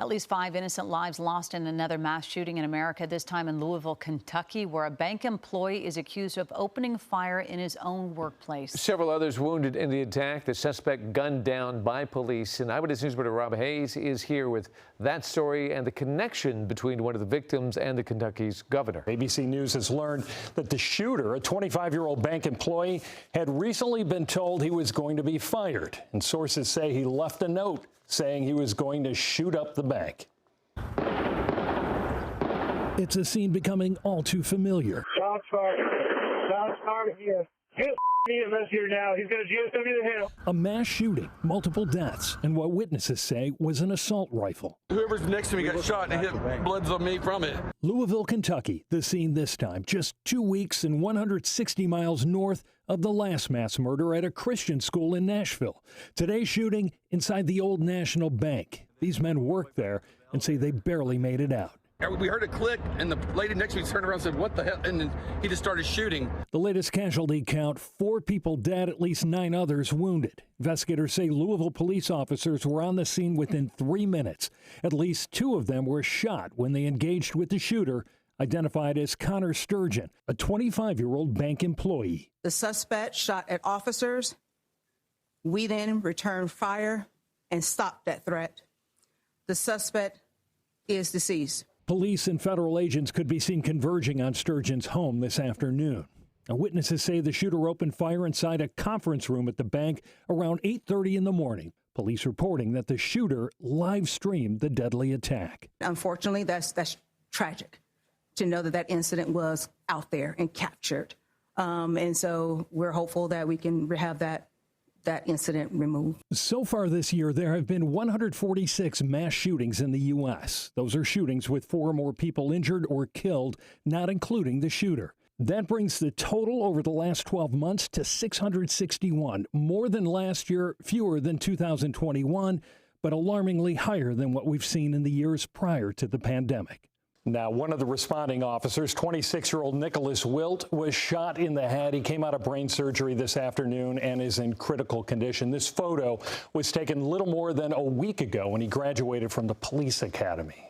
At least 5 innocent lives lost in another mass shooting in America, this time in Louisville, Kentucky, where a bank employee is accused of opening fire in his own workplace. Several others wounded in the attack. The suspect gunned down by police. And Eyewitness News reporter Rob Hayes is here with that story and the connection between one of the victims and the Kentucky's governor. ABC News has learned that the shooter, a 25-year-old bank employee, had recently been told he was going to be fired. And sources say he left a note saying he was going to shoot up the bank. It's a scene becoming all too familiar. Shots fired. Shots fired here. Get the investigator now. He's going to GSW to hell. A mass shooting, multiple deaths, and what witnesses say was an assault rifle. Whoever's next to me got shot and hit blood's on me from it. Louisville, Kentucky, the scene this time, just 2 weeks and 160 miles north of the last mass murder at a Christian school in Nashville. Today's shooting inside the Old National Bank. These men work there and say they barely made it out. We heard a click, and the lady next to me turned around and said, "What the hell?" And then he just started shooting. The latest casualty count, 4 people dead, at least 9 others wounded. Investigators say Louisville police officers were on the scene within 3 minutes. At least 2 of them were shot when they engaged with the shooter, identified as Connor Sturgeon, a 25-year-old bank employee. The suspect shot at officers. We then returned fire and stopped that threat. The suspect is deceased. Police and federal agents could be seen converging on Sturgeon's home this afternoon. Now, witnesses say the shooter opened fire inside a conference room at the bank around 8:30 in the morning. Police reporting that the shooter live streamed the deadly attack. Unfortunately, that's tragic to know that incident was out there and captured. And so we're hopeful that we can have that incident removed. So far this year, there have been 146 mass shootings in the U.S. Those are shootings with 4 or more people injured or killed, not including the shooter. That brings the total over the last 12 months to 661, more than last year, fewer than 2021, but alarmingly higher than what we've seen in the years prior to the pandemic. Now, one of the responding officers, 26-year-old Nicholas Wilt, was shot in the head. He came out of brain surgery this afternoon and is in critical condition. This photo was taken little more than a week ago when he graduated from the police academy.